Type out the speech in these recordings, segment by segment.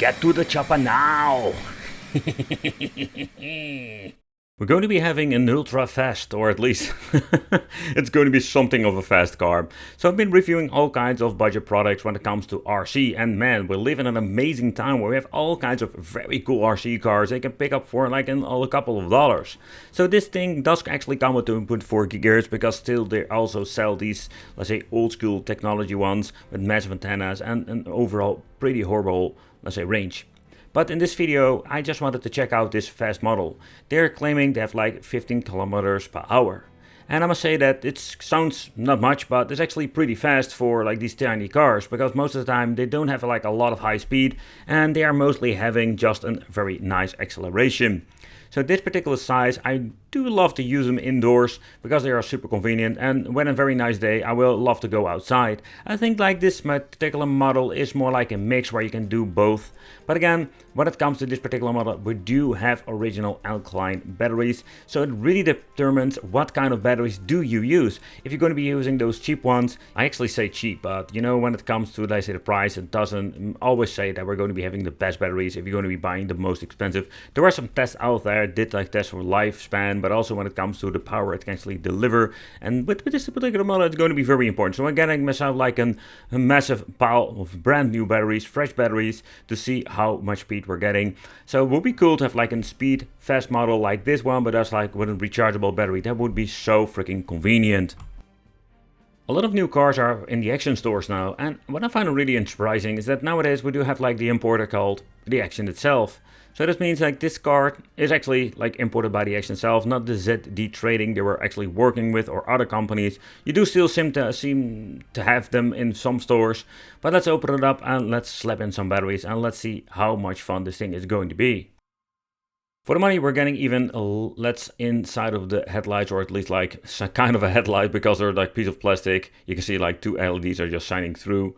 Get to the chopper now! We're going to be having an ultra fast, or at least it's going to be something of a fast car. So I've been reviewing all kinds of budget products when it comes to RC, and man, we live in an amazing time where we have all kinds of very cool RC cars they can pick up for like a couple of dollars. So this thing does actually come with 2.4 GHz because still they also sell these, let's say, old school technology ones with massive antennas and an overall pretty horrible, let's say, range. But in this video, I just wanted to check out this fast model. They're claiming they have like 15 kilometers per hour. And I must say that it sounds not much, but it's actually pretty fast for like these tiny cars, because most of the time they don't have like a lot of high speed and they are mostly having just a very nice acceleration. So this particular size, I do love to use them indoors because they are super convenient, and when a very nice day I will love to go outside. I think like this particular model is more like a mix where you can do both. But again, when it comes to this particular model, we do have original alkaline batteries, so it really determines what kind of batteries do you use. If you're going to be using those cheap ones, I actually say cheap, but you know, when it comes to, let's say, the price, it doesn't always say that we're going to be having the best batteries if you're going to be buying the most expensive. There are some tests out there, did like tests for lifespan, but also when it comes to the power it can actually deliver. And with this particular model, it's going to be very important. So I'm getting myself like a massive pile of brand new batteries, fresh batteries, to see how much speed we're getting. So it would be cool to have like a speed fast model like this one, but that's like with a rechargeable battery. That would be so freaking convenient. A lot of new cars are in the Action stores now, and what I find really surprising is that nowadays we do have like the importer called the Action itself. So this means like this car is actually like imported by the Action itself, not the ZD Trading they were actually working with or other companies. You do still seem to have them in some stores, but let's open it up and let's slap in some batteries and let's see how much fun this thing is going to be. For the money we're getting even less inside of the headlights, or at least like kind of a headlight, because they're like piece of plastic. You can see like two LEDs are just shining through.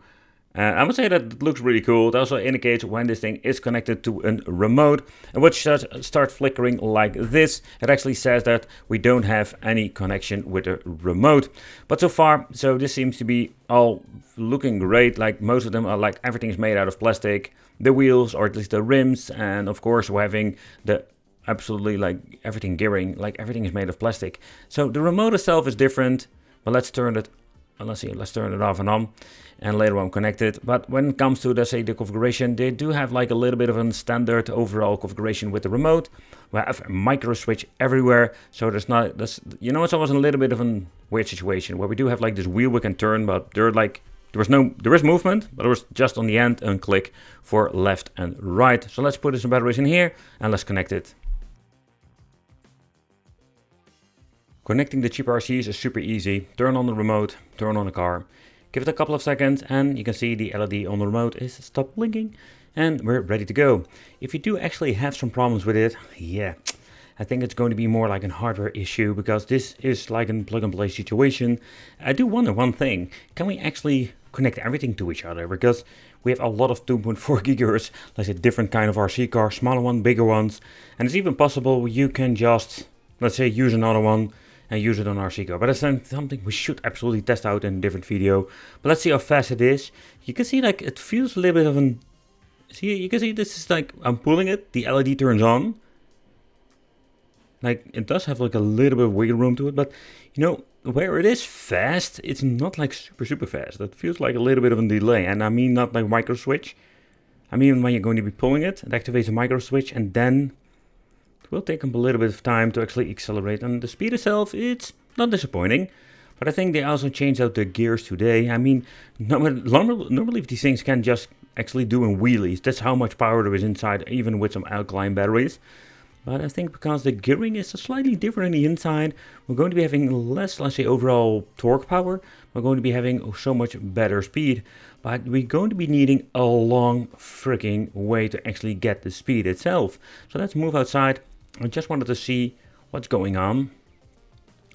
I would say that it looks really cool. It also indicates when this thing is connected to a remote, and which start flickering like this. It actually says that we don't have any connection with a remote. But so far, so this seems to be all looking great. Like most of them are like everything is made out of plastic. The wheels, or at least the rims, and of course we're having the absolutely like everything gearing, like everything is made of plastic. So the remote itself is different, but let's turn it off and on, and later on connect it. But when it comes to, let's say, the configuration, they do have like a little bit of a standard overall configuration with the remote. We have a micro switch everywhere, so there's not this, you know, it's almost a little bit of a weird situation where we do have like this wheel we can turn, but there is movement, but there was just on the end a click for left and right. So let's put some batteries in here and let's connect it. Connecting the cheap RCs is super easy. Turn on the remote, turn on the car, give it a couple of seconds, and you can see the LED on the remote is stopped blinking, and we're ready to go. If you do actually have some problems with it, yeah, I think it's going to be more like a hardware issue, because this is like a plug and play situation. I do wonder one thing, can we actually connect everything to each other? Because we have a lot of 2.4 GHz, let's say different kind of RC cars, smaller one, bigger ones, and it's even possible you can just, let's say, use another one and use it on RC car. But that's something we should absolutely test out in a different video. But let's see how fast it is. You can see like it feels a little bit of an, see, you can see this is like, I'm pulling it, the LED turns on. Like it does have like a little bit of wiggle room to it, but you know, where it is fast, it's not like super fast. It feels like a little bit of a delay, and I mean not like micro switch. I mean when you're going to be pulling it activates a micro switch, and then it will take a little bit of time to actually accelerate. And the speed itself, it's not disappointing, but I think they also changed out the gears today. I mean, normally these things can just actually do in wheelies. That's how much power there is inside, even with some alkaline batteries. But I think because the gearing is slightly different on the inside, we're going to be having less, let's say, overall torque power. We're going to be having so much better speed, but we're going to be needing a long freaking way to actually get the speed itself. So let's move outside. I just wanted to see what's going on.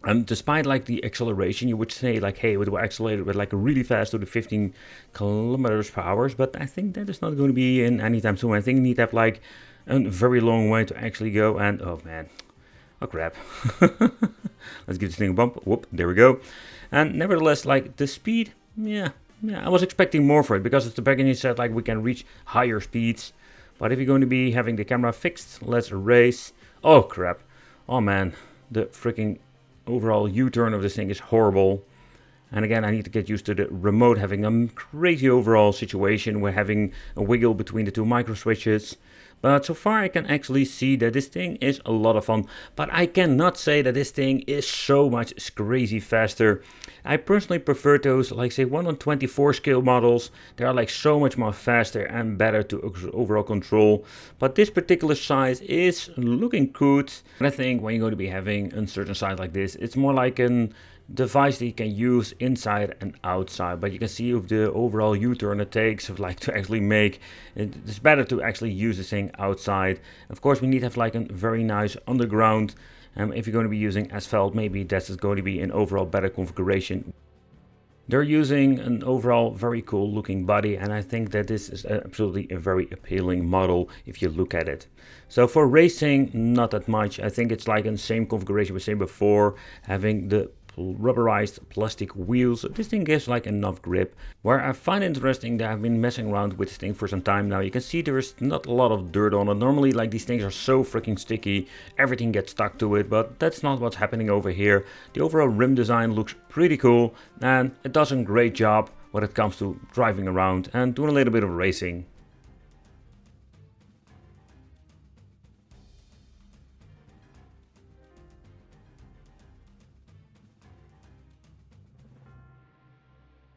And despite like the acceleration, you would say like, hey, it will accelerate with like really fast to the 15 kilometers per hour. But I think that is not going to be in anytime soon. I think you need to have like a very long way to actually go. And oh man, oh crap. Let's give this thing a bump. Whoop, there we go. And nevertheless, like the speed, yeah, I was expecting more for it, because at the beginning you said like we can reach higher speeds. But if you're going to be having the camera fixed, let's race. Oh crap. Oh man, the freaking overall U-turn of this thing is horrible. And again, I need to get used to the remote having a crazy overall situation. We're having a wiggle between the two micro switches. But so far I can actually see that this thing is a lot of fun. But I cannot say that this thing is so much crazy faster. I personally prefer those, like say 1 on 24 scale models. They are like so much more faster and better to overall control. But this particular size is looking good. And I think when you're going to be having a certain size like this, it's more like an device that you can use inside and outside, but you can see with the overall U-turn it takes like to actually make it's better to actually use this thing outside. Of course we need to have like a very nice underground, if you're going to be using asphalt, maybe that's going to be an overall better configuration. They're using an overall very cool looking body, and I think that this is absolutely a very appealing model if you look at it. So for racing, not that much. I think it's like in the same configuration we said before, having the rubberized plastic wheels. This thing gives like enough grip. Where I find interesting that I've been messing around with this thing for some time now, you can see there's not a lot of dirt on it. Normally like these things are so freaking sticky, everything gets stuck to it, but that's not what's happening over here. The overall rim design looks pretty cool, and it does a great job when it comes to driving around and doing a little bit of racing.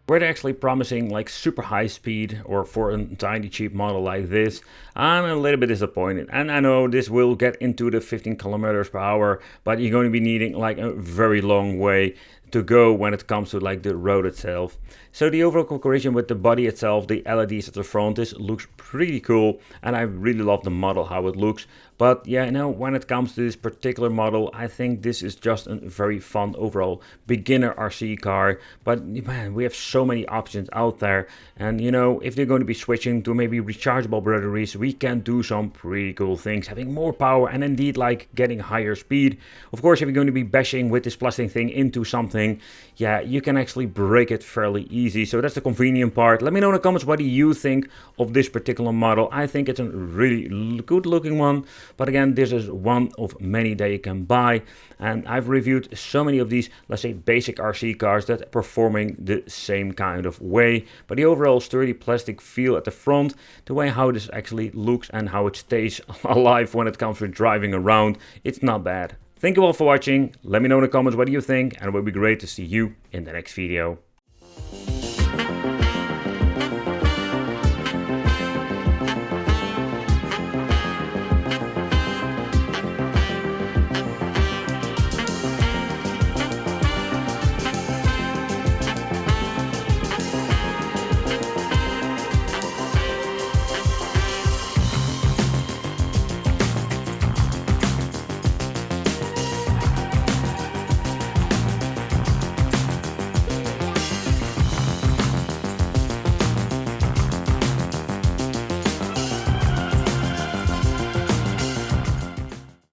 Were they actually promising like super high speed, or for a tiny cheap model like this, I'm a little bit disappointed. And I know this will get into the 15 kilometers per hour, but you're going to be needing like a very long way to go when it comes to like the road itself. So the overall configuration with the body itself, the LEDs at the front, this looks pretty cool, and I really love the model, how it looks. But yeah, when it comes to this particular model, I think this is just a very fun overall beginner RC car. But man, we have so many options out there, and if they're going to be switching to maybe rechargeable batteries, we can do some pretty cool things, having more power and indeed like getting higher speed. Of course, if you're going to be bashing with this plastic thing into something, yeah, you can actually break it fairly easy. So that's the convenient part. Let me know in the comments what do you think of this particular model. I think it's a really good looking one, but again, this is one of many that you can buy, and I've reviewed so many of these, let's say basic RC cars that are performing the same kind of way. But the overall sturdy plastic feel at the front, the way how this actually looks and how it stays alive when it comes to driving around, it's not bad. Thank you all for watching. Let me know in the comments what you think, and it would be great to see you in the next video.